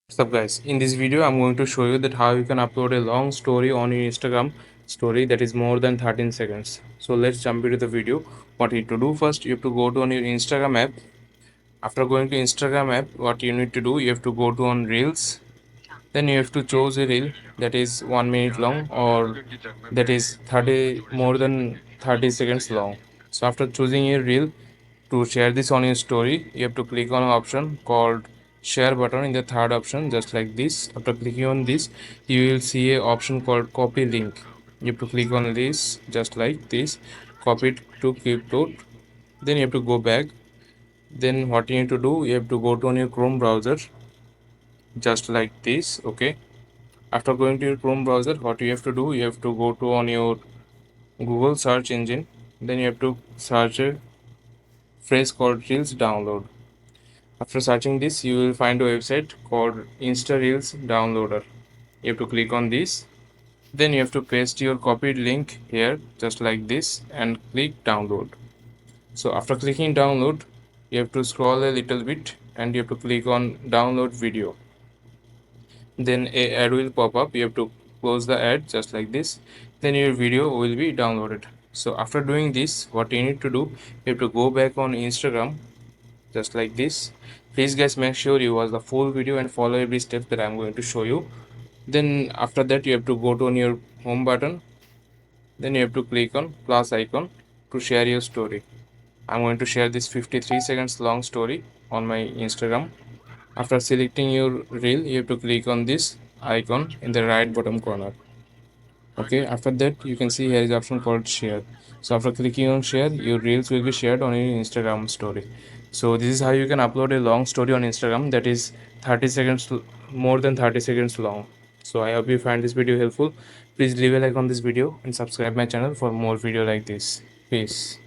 What's up guys, in this video I'm going to show you that how you can upload a long story on your Instagram story that is more than 13 seconds. So let's jump into the video. What you need to do, first you have to go to on your Instagram app. After going to Instagram app, what you need to do, you have to go to on Reels. Then you have to choose a reel that is 1 minute long or that is 30 more than 30 seconds long. So after choosing a reel, to share this on your story, you have to click on an option called share button in the third option, just like this. After clicking on this, you will see a option called copy link. You have to click on this just like this, copy it to clipboard. Then you have to go back. Then what you need to do, you have to go to on your Chrome browser just like this. Okay, after going to your Chrome browser, what you have to do, you have to go to on your Google search engine. Then you have to search a phrase called Reels download. After searching this, you will find a website called Insta Reels Downloader. You have to click on this. Then you have to paste your copied link here just like this and click download. So after clicking download, you have to scroll a little bit and you have to click on download video. Then a ad will pop up. You have to close the ad just like this. Then your video will be downloaded. So after doing this, what you need to do, you have to go back on Instagram just like this. Please guys, make sure you watch the full video and follow every step that I'm going to show you. Then after that, you have to go to on your home button. Then you have to click on plus icon to share your story. I'm going to share this 53 seconds long story on my Instagram. After selecting your reel, you have to click on this icon in the right bottom corner. Okay, after that you can see here is option called share. So after clicking on share, your reels will be shared on your Instagram story. So this is how you can upload a long story on Instagram that is 30 seconds, more than 30 seconds long. So I hope you find this video helpful. Please leave a like on this video and subscribe my channel for more video like this. Peace.